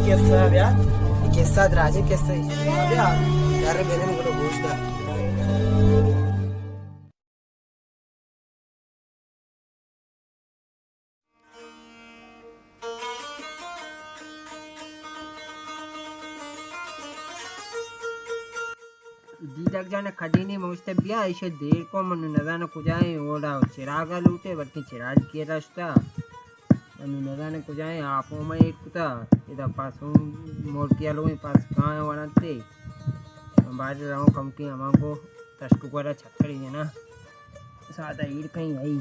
कैसा या कैसा राजे कैसा या यार मेरे को तो पूछता दीदक जाने खदीनी मुस्तबिया इसे देर को मन नजाना कुजाए ओड़ा चिरागा लूटे बल्कि चिराग के रास्ता मनु नजाने कुजाए आपो में एक कुता इधर पासों मोड़ किया लोग पास कहाँ वनाते बाहर रहो कम की हमारे तस्कु को छक्कर ही है ना सादा ईड़ कहीं आई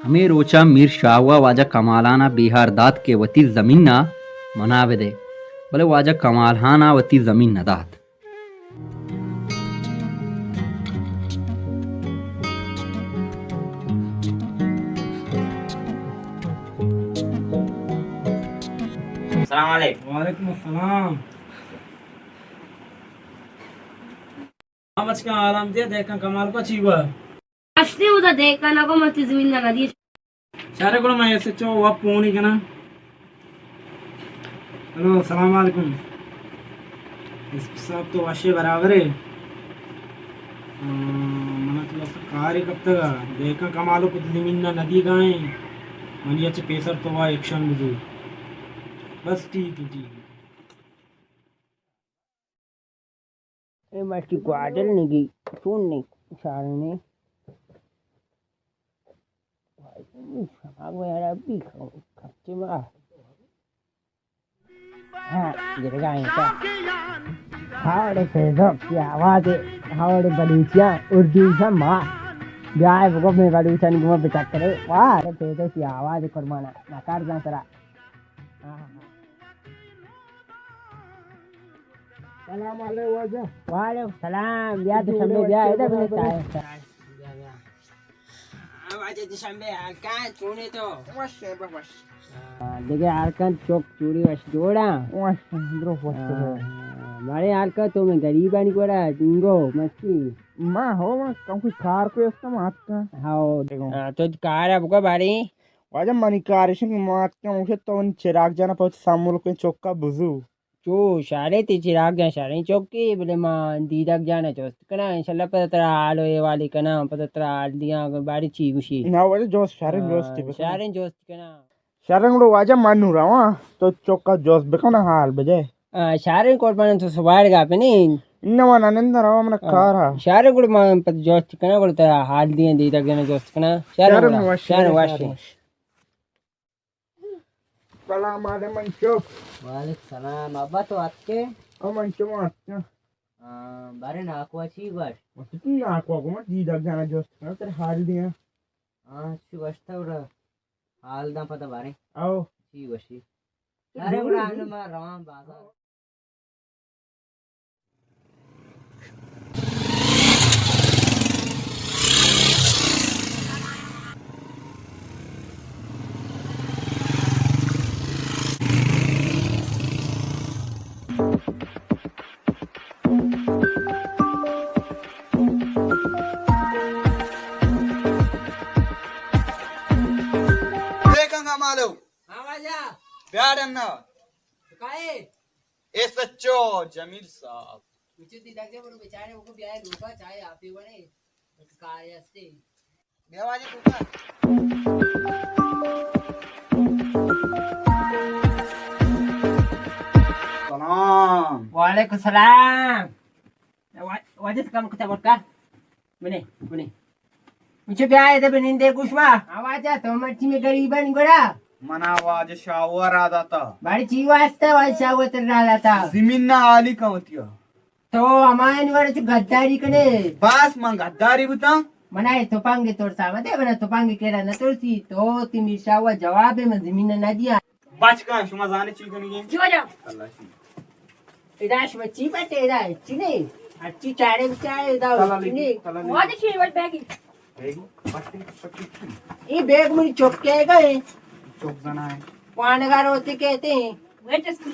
हमें रोचा मीर शाहवा वाजा कमालाना बिहार दात के वती जमीन ना मनावे दे बोले वाजा कमालहाना वती जमीन न दात अस्सलाम वालेकुम वालेकुम अस्सलाम। आज का आराम दिया देखा कमाल को चीवा अष्टे उदा देखा ना को मत जमीन ना दी सारे को मैं ऐसे चो वो फोन ही करना। हेलो अस्सलाम वालेकुम। इस सब तो वाशे बराबर है मना तो कार्य कब तक देखा कमालो को जमीन ना नदी गाए मनिया चे पेसर तो वा एक्शन मुझे बस ठीक है ए मस्ती ग्वाडल नहीं सुन नहीं सारने भाई यार अभी खच्चे में हाँ गिरेगा इनका हावड़े पैसों की आवाज़ हावड़े बलूचियाँ उर्दू से माँ गाय भगो में बलूचियाँ निगमा बिता करे वाह अरे पैसों की आवाज़ कुर्बाना नकार जान सरा सलाम वालेकुम। वालेकुम सलाम या तो समय गया इधर भी नहीं आवाज़ तो समय आलकान चूड़ी तो देखिए आलकान चौक चूड़ी वश जोड़ा हमारे आलका तो मैं गरीब आनी कोड़ा डिंगो मस्ती माँ हो माँ कम कुछ कार को इसका मात का हाँ देखो तो कार है बुका बारी वाजा मनी कार इसे मात का मुझे तो उन चिराग जाना पहुँच सामूल के चौक का बुजू जो शारे ते चिराग जा शारे चौकी बोले माँ दीदक जाना चौस्त कना इंशाल्लाह पता तेरा हाल हो ये वाली कना पता तेरा हाल दिया बारी ची गुशी ना वाजा जोश शारे जोश थी शारे जोस्त कना शारे को वाजा मानू रहा हूँ तो चौक का जोश बेको ना हाल बजे शारे कोट पाने तो सवार गा पे नहीं इन्ना वाला नंदा रहा मैंने कार हा शारे कोट माँ पता जोस्त कना कोट तेरा हाल दिया दीदक जाना जोस्त कना शारे वाशी सलाम आले मंचो वालेकुम सलाम अब्बा तो आपके ओ मंचो मात बारे नाकुआ छी बार मत तू ना को मत दीदा जाना जोश ना तेरे हाल दिया छी बसता उड़ा हाल दा पता बारे आओ छी बसी अरे उड़ा आने में राम बाबा मालो आवाजा प्यार अन्ना काए ए सच्चो जमील साहब मुझे दिला के बड़ो बेचारे को ब्याह लूका चाहे आप ही बने कार्य असते बेवाजी कुका सलाम वालेकुम सलाम वाजिस काम कुछ बड़का बने बने मुझे ब्याह है तो बनिंदे कुशवा आवाजा तो मच्छी में गरीबन गोड़ा मना वाज शावर आदा था बड़ी चीज वास्ते वाज शावर तर रहा था जमीन ना आली कहतियो तो हमारे वाले जो गद्दारी कने बस मन गद्दारी बता मनाए तो पांगे तोड़ सावते बना तो पांगे केरा न तोड़ती तो तिमी शावर जवाब में जमीन न दिया बच का शुमा जाने ची कनी क्यों जा इदाश बच्ची बटे इदा चिने अच्छी चारे चारे दाव चिने बहुत अच्छी वर्ड बैग ये बैग मुझे चुप के गए चौक जाना है पानगार होते कहते हैं वेट स्कूल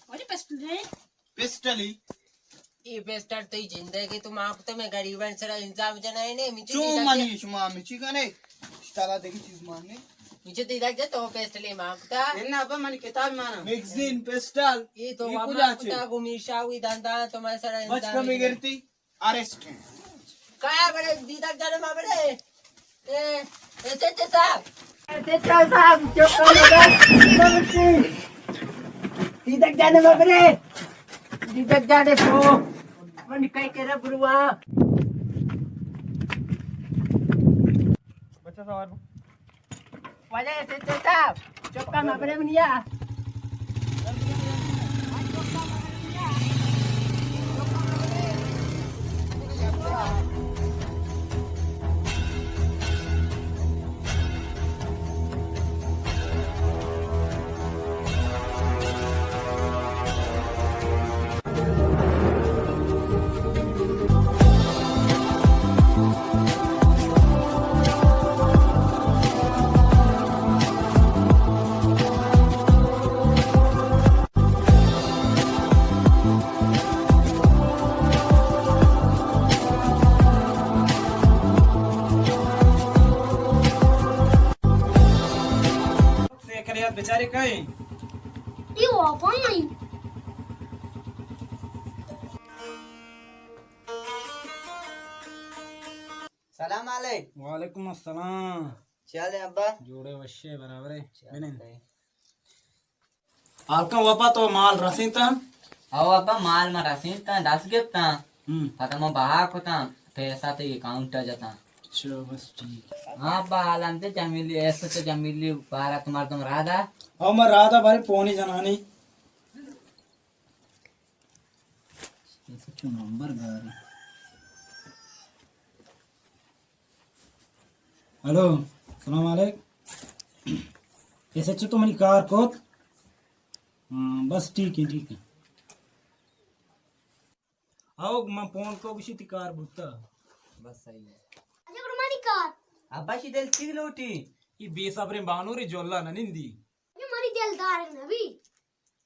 मुझे पसंद है पिस्टली ई पेस्टर तो जिंदगी तुम आप तो मैं गरीबन सरा इंसाफ जनाय ने चू मनीष मामिची कने स्टाला देखी चीज मारने मुझे तो इधर तो पेस्टली मांगता ఎన్న అబ్బా మన కితాబ్ మానా मैगजीन पिस्टल ये तो ये वामा कुछ कुता गुमीशा हुई दांदा तुम्हारे सरा बच कमी गिरती अरेस्ट काय बड़े दीदा जाने मा बड़े ऐसे साहब चुप कर दीदा जाने मा बड़े दीदा जाने को मन कई करे बुरुआ बच्चा सवार वजह से साहब चुप कर मा बड़े बनिया से करिया बेचारे कहे ये ओपन नहीं సలాం అలైక్ वालेकुम अस्सलाम చాలే అబ్బా जोड़े वश्य बराबर है मैंने आलका वापा तो माल रसीता अहो अब्बा माल मा रसीद दस गिफ्ता आता मग बाहा होता पैसा तो अकाउंट जाता अच्छा बस ठीक हाँ अब्बा हाल आमते जमीली ऐसे तो जमीली बारा तुम्हारा तुम राधा अब मैं राधा भारी पोनी जनानी नंबर गारी हेलो सलाम वालेकुम ऐसे तो मेरी कार को बस ठीक है आओ मैं फोन को किसी कार बुता बस सही है अजय गुरमानी कार अब्बा शिदल चिगलोटी ये बेसाबरे बानूरी जोल्ला ननिंदी ये मारी दिलदार है नबी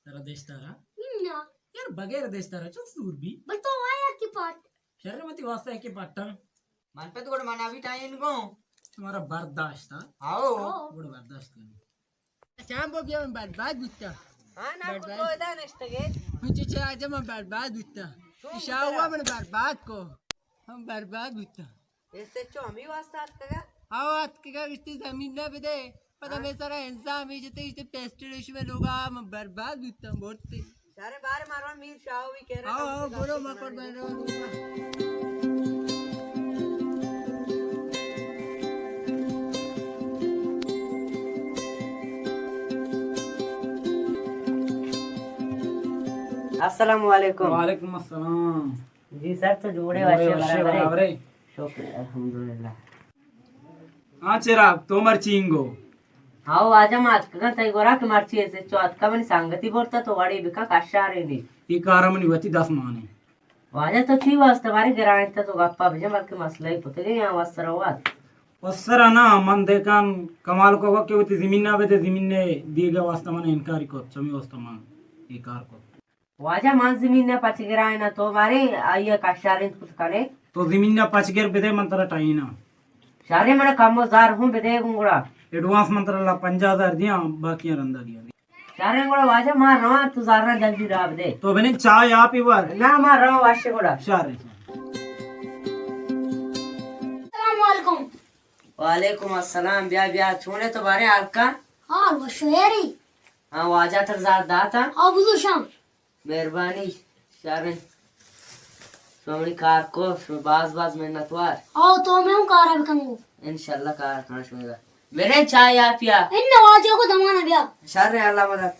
तेरा देशतारा इन्ना यार बगैर देशतारा चल दूर भी बल तो आया की पाट शर्मती वास्ता है के पट्टा मन पे तो कोड मना भी टाइम इनको तुम्हारा बर्दाश्त था आओ बड़ा बर्दाश्त कर चांबो भी हम बर्बाद बुत्ता हाँ ना को इधर नेक्स्ट के मुझे आज हम बर्बाद बुत्ता इशावा मन बर्बाद को हम बर्बाद बुत्ता ऐसे चो हम ही वास्ता का आओ आज के रिश्ते जमीन ना बदे पता मैं सारा इंसान में जते इसे पेस्टेड इशू में लोग हम बर्बाद बुत्ता बहुत सारे बार मारवा मीर शाह भी कह रहे आओ बोलो मकर बन रहा अस्सलाम वालेकुम वालेकुम अस्सलाम जी सर तो जोड़े वश्य वाशे बराबर है शुक्र अल्हम्दुलिल्लाह हाँ चिराग तोमर चिंगो हाओ आजा माच का तई गोरा के मारची ऐसे चौथ का मनी सांगती बोलता तो वाड़ी बिका काशारे नी ये कारमनी वती 10 माने वाजा तो थी वास्ते वारी गिराने तो गप्पा भेजे बल्कि मसला ही पुते गए यहाँ वास्ते रवात वसरा ना मन देकान कमाल को के वती जमीन ना बेते जमीन ने दिएगा वास्ता मन इनकार को चमी वास्ता मन ये कार को वाजा मान जमीन ने पच गिराए ना तो वारे आइए काशारे कुछ करे तो जमीन ना 5 गेर बेदे मंतरा टाई ना शारे मन कमोजार हूं बेदे गुंगड़ा एडवांस मंतरा ला 50,000 दिया बाकी रंदा दिया शारे गुंगड़ा वाजा मार रहा तू जारना जल्दी राब दे तो बने चाय आप ही बार ना मार रहा वाशे गुड़ा शारे अस्सलाम वालेकुम वालेकुम अस्सलाम ब्या ब्या छोने तो बारे आपका हां वो शेरी हाँ वाजा तर जार दाता हां बुजु शाम मेहरबानी शारे सोमनी कार को बाज बाज मेहनतवार आओ तो मैं हूं कार बकंगो इंशाल्लाह कार खाना शुएगा मेरे चाय आप पिया इन नवाजों को दमाना बिया शारे अल्लाह मदद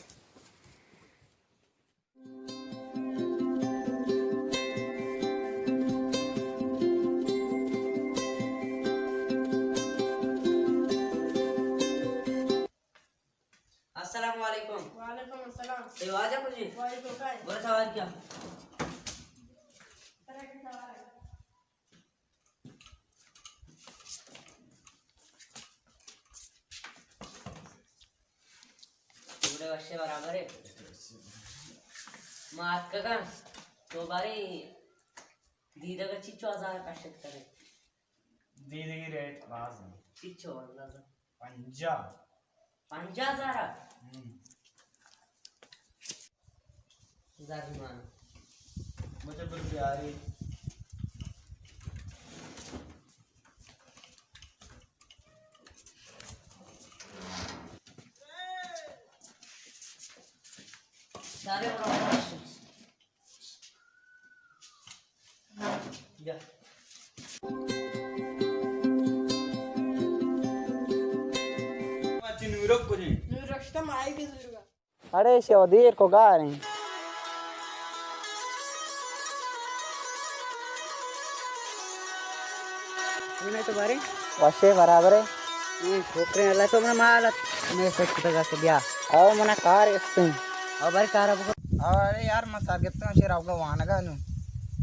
अस्सलाम वालेकुम वालेकुम अस्सलाम ये आजा मुझे वालेकुम सलाम बोला सवाल क्या थोड़े वर्षे बराबर है मात का तो बारे दीदा का चिच्चो 1000 का शेत करे दीदी की रेट राज चिच्चो अंदाजा 50 5000 जागमान मुझे पर प्यारी सारे बराबर जा अरे शेवदीर को गा रही नहीं तो बारे वशे बराबर है ये छोकरे अल्लाह तो मैं माल मैं सोच के के ब्याह आओ मना कार इस्तु और बारे कार अब अरे यार मैं सारगते हमसे रावगा वानगा नु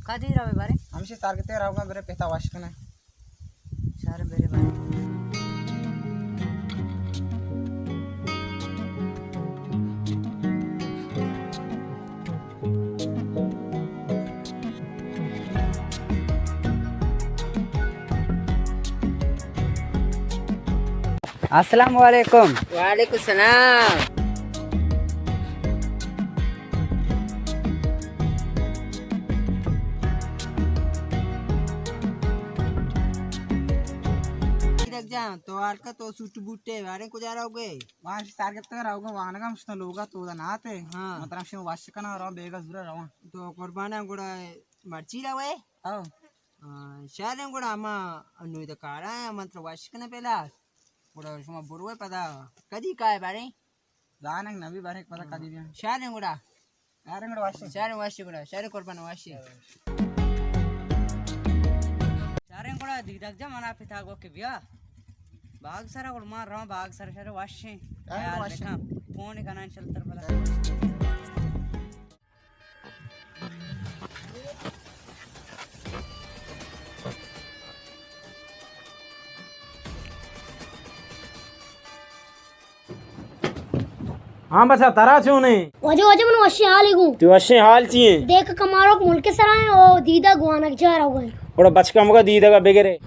का दी रहा बारे हमसे सारगते रावगा मेरे पिता वाशकना सारे मेरे बारे अस्सलाम वालेकुम वालेकुम सलाम लग जा तो आर का तो सूट बूटे वारे को जा रहोगे वहां से सारगते रावगा वानगा मुश्ता लोगा तो नाते हाँ मतलब से वाशकना रहा बेगा जुरा रहा तो कुर्बाना गुड़ा मर्ची रहे आओ शाले गुड़ा अम्मा अनु तो कारा है मंत्र वाशिकना पहला गुड़ा सुमा बुरवे पदा कदी का है बारे जाने नबी बारे पता कदी दिया शाले गुड़ा यार मेरे वाश शाले वाशी गुड़ा शाले कुर्बाना वाशी शाले गुड़ा दीदक जा मना पिता को के बिया बाग सारा गुड़ मार रहा बाग सारा शाले वाशी यार देखा फोन का नाम चलता पड़ा हाँ बसा तारा छो ने वजह वजह मन वशी हाल गु तू अच्छे हाल चाहिए देख कमारो को मुल्क सराय ओ दीदा गुआना जा रहा होगा थोड़ा बचका मुका दीदा का बेगरे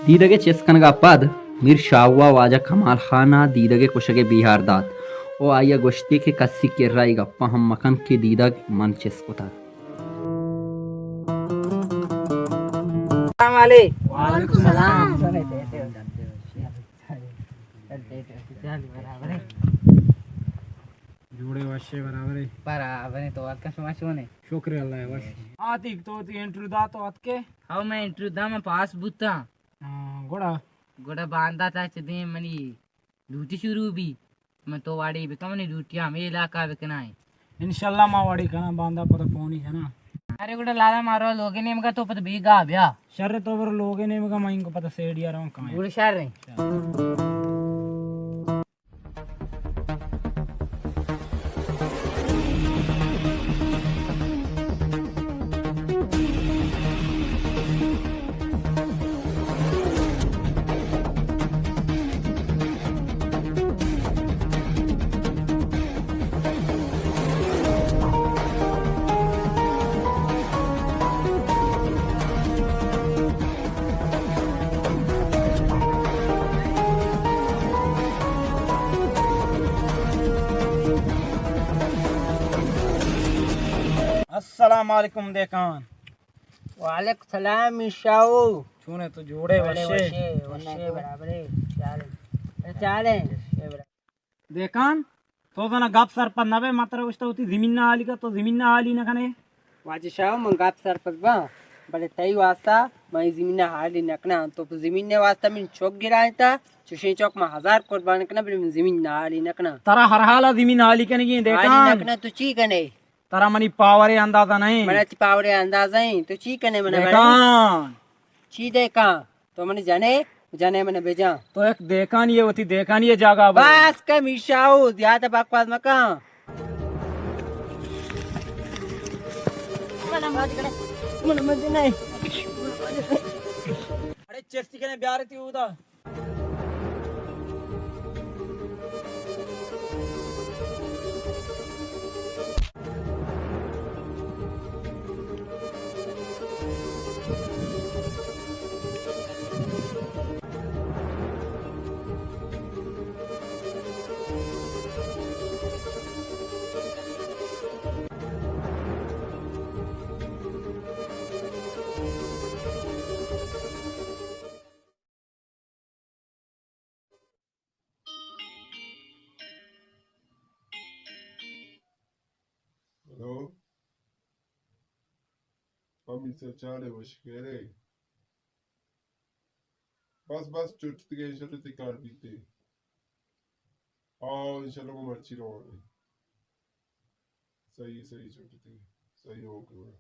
ದೀದಗೆ ಚೆಸ್ಕನಗ ಪದ್ ಮಿರ್ ಶಾವ್ವಾ ವಾಜಾ ಕಮಾಲ್ ಖಾನಾ ದೀದಗೆ ಕುಶಗೆ ಬಿಹಾರ್ ದಾತ್ ಓ ಆಯ್ಯ ಗೊಶ್ತಿ के कस्सी के राई गप्पा हम मकन के दीदग मन चेस्कोता सलाम वालेकुम सलाम जोड़े वशे बराबर है बराबर है तो आज का समाज होने शुक्र अल्लाह वश आतिक तो ती इंटरव्यू दा तो अत के हाउ मैं इंटरव्यू दा मैं पास बुता गोड़ा गोड़ा बांधा था चदे मनी ड्यूटी शुरू भी मैं तो वाड़ी भी कम नहीं ड्यूटी हम इलाका बेकना है इंशाल्लाह मावाड़ी कना बांधा पता पोनी है ना अरे गोड़ा लाला मारो लोगे ने मगा तो पता बीगा ब्या शर्र तो वर लोगे ने मगा माइन को पता सेडिया रहा कहां गोड़ा शहर रे अस्सलाम वालेकुम देकान वालेकुम सलाम ईशाओ छूने तो जोड़े वशे वशे बराबर है चाले देकान तो ना गप सर पर नवे मात्र उस्ता होती जमीन ना हाली का तो जमीन ना हाली ना कने वाजी शाओ मंगाप सर पर बा बड़े तई वास्ता मैं जमीन हाली नकना तो जमीन ने वास्ता मैं चौक गिराया था चुशी चौक में 1000 कुर्बान करना फिर मैं जमीन ना हाली नकना तारा हर हाल जमीन हाली के नहीं देखा हाली नकना तो ची कने तारा मनी पावर अंदाजा नहीं मने पावरे अंदाजा ही तो ची कने मने देखा ची देखा तो मने जाने जाने मने भेजा तो एक देखा नहीं है होती देखा नहीं है जागा बस का मिशाऊ ज्यादा बकवास मत मन मत नहीं अरे चेस्टी के ब्याह रहती होता Hello? Mami seçare hoş gerek. बस चुटती के इंशाल्लाह ते कार बीते आओ इंशाल्लाह वो मर्ची रहोगे सही सही चुटती सही हो गया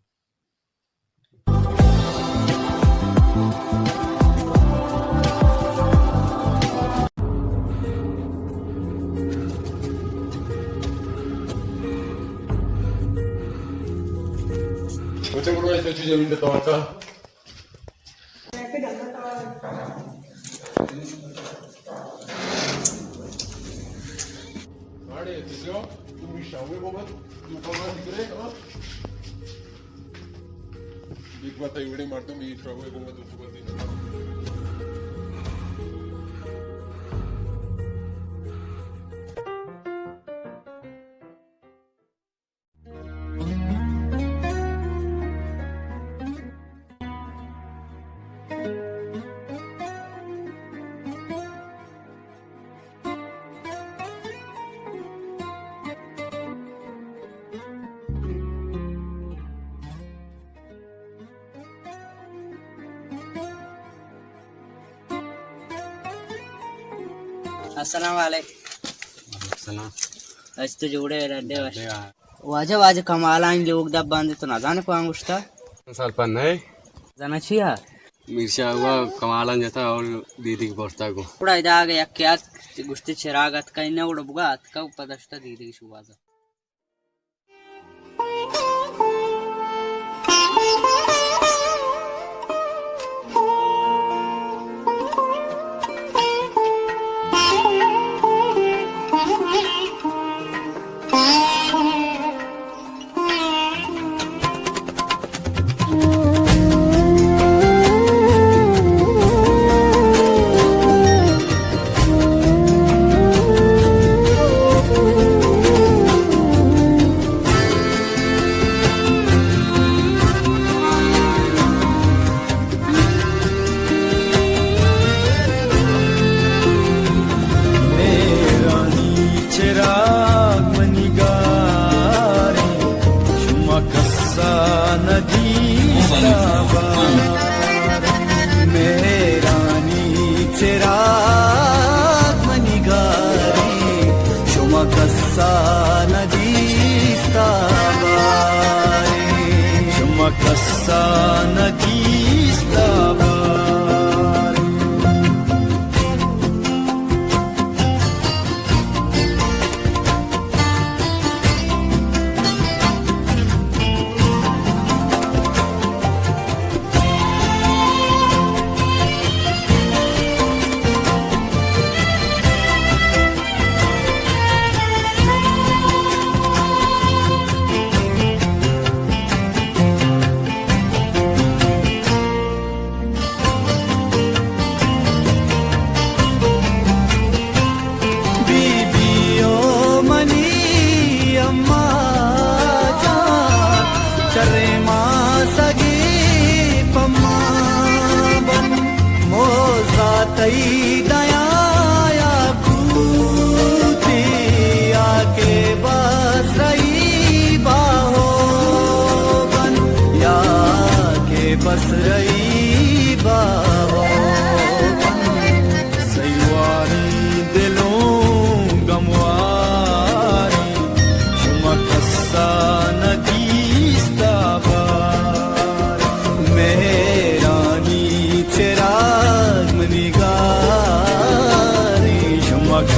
Muchas gracias, Chuchi, de todo acá. Sabe, entendeu? Tu me chama e vou falar de grego, ó. Big bata ivide marto me chama e vou tu pati. अस्सलाम वालेकुम सलाम आज तो जोड़े रड्डे वाजे वाजे कमाला इन लोग दब बांधे तो ना जाने पाऊंगा साल पर नहीं जाना चाहिए मिर्चा हुआ कमाला जाता और दीदी की पोस्ता को थोड़ा इधर आ गया क्या गुस्ते चिरागत का इन्हें उड़ बुगा का पदस्ता दीदी की शुभाजा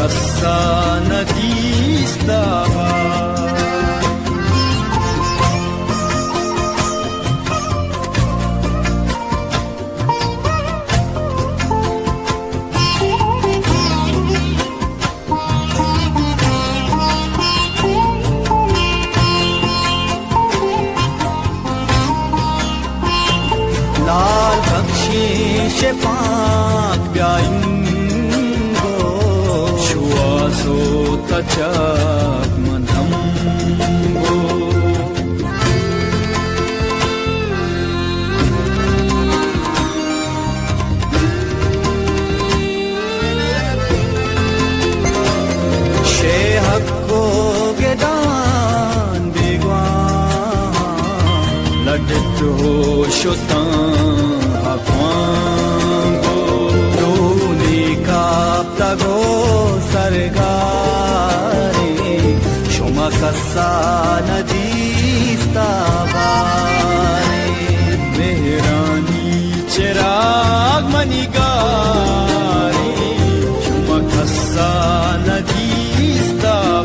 kassa nadistava. लाल बख्शीश पाक प्याइंगो शुआसो तचक मनम्गो शेहक्को गेदान बेगवान लडतो शुतान Aquango Dunika Ptago Sargari Shoma Kasana Distavare Mehrani Cherag Manigari Shoma Kasana Distavare.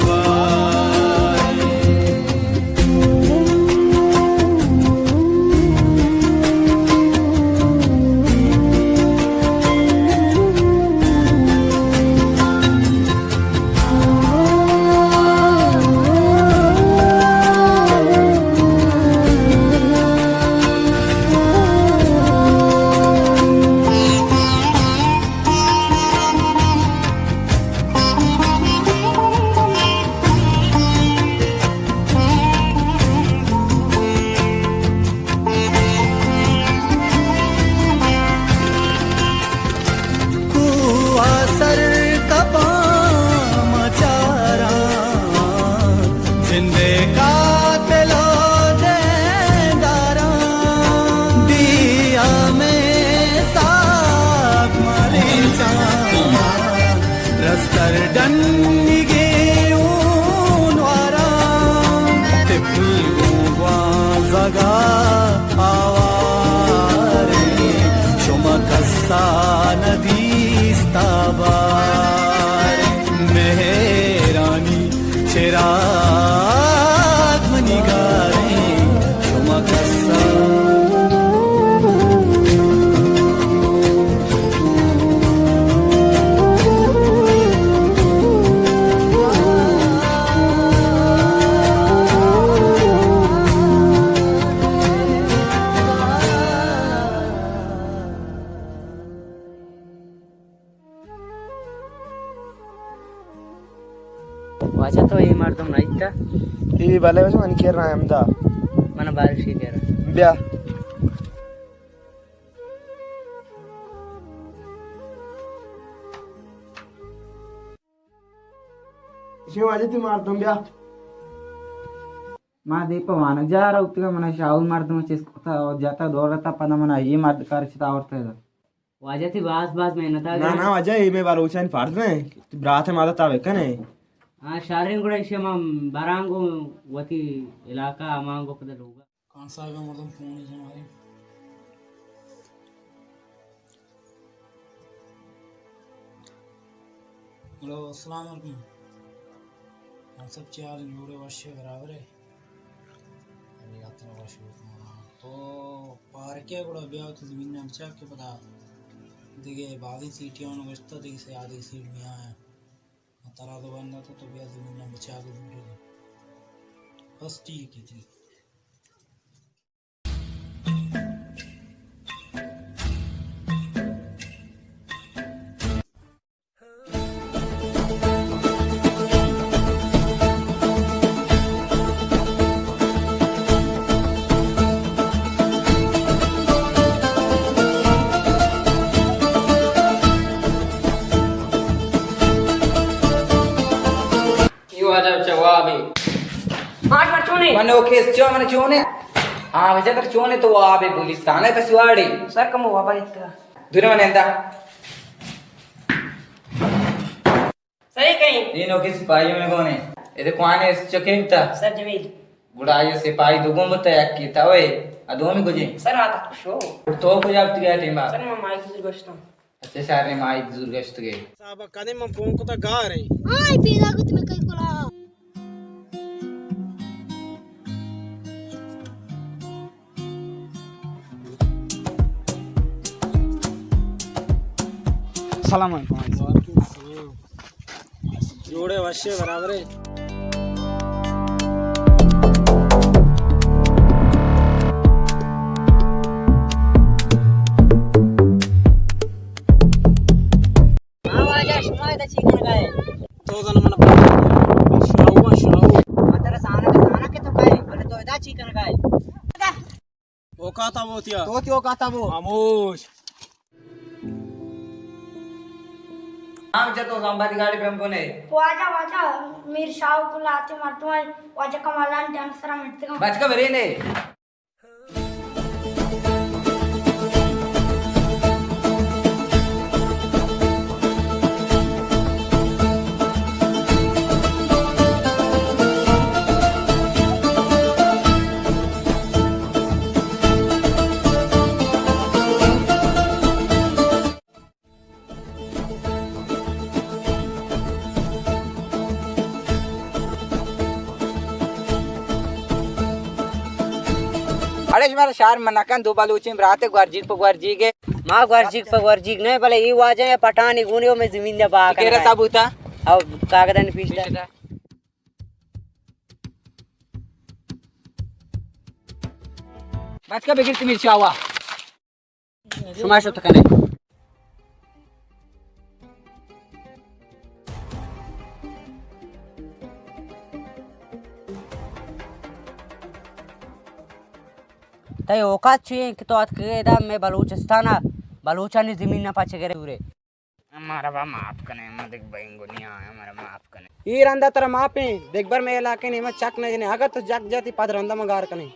Mehrani Cherag Manigari Shoma Kassa. वाचा तो ये मर्दम नहीं था ये बाले वैसे मन केर रहा है हमदा मन बारिश ही कह रहा ब्या क्यों आज तू मार दूं ब्या మా దీప మనజార ఉత్తిగా మన షావుల్ మార్దం చేసుకుంటా జాత దూరత పద మన ఈ మార్ద కార్చిత ఆవర్తది वाजा थी बास बास मेहनत ना ना अजय ये मैं बार ऊंचाई फाड़ दे ब्राथ मादा तावे कने हां शारीन కూడా విషయం బరాంగు వతి ఇలాకా అమాంగో పదలు होगा कौन सा है मतलब फोन है हमारे हेलो अस्सलाम वालेकुम हम सब चार जोड़े वर्षे बराबर है तो पार्के కూడా బ్యావ్ जमीन में अच्छा के पता दिगे बादी सीटियों ने वस्ता दिगे से आधी सीट में आया तारा तो बंदा तो ब्याह जमीन में बचा के दूर बस ठीक है जी मने ओके चो मने चोने हां वैसे कर चोने तो आबे पुलिस थाने पे सुवाड़ी सर कम हुआ भाई इतना दूर मने ಎಂದ सही कहीं तीन ओके सिपाही में कौन है ये कोने चकेता सर जमील गुड़ा ये सिपाही दुगुम बता याकीता ओए अदोमी गुजे सर आता शो तो को जाब तिया टीम सर मैं माइक से गोश्त अच्छा शार ने माई दुर्गस्त गए साहब कने हम फोन को तो गा रहे हां पेदा को तुम्हें कई कोला सलाम अलैकुम जोड़े वश्य बराबर है तो जन मन वो कहता वो तिया तो त्यो कहता वो खामोश आम जतो संभाती गाड़ी पे हमको नहीं वाजा मेरे शाव को लाते मारतो है वाजा कमालान डांसरा मिटते का बच का बरे ने अरे तुम्हारा शार मनाकन दो बालूची राते ग्वारजी के माँ ग्वारजीक नहीं भले ये वाजा है पठानी गुनियों में जमीन दे पा केरा साबूता अब कागदन पीछे बच का बिगिर तुम्हें चावा सुमाशो तकने तय औकात चाहिए कि तो अतकेदा में बलूचानी जमीन ना पाचे करे पूरे हमारा बा माफ कने मैं देख बइंगो नहीं आया हमारा माफ कने ई रंदा तरह मापे देख बार में इलाके ने मैं चक नहीं अगर तो जग जाती पद रंदा मगार कने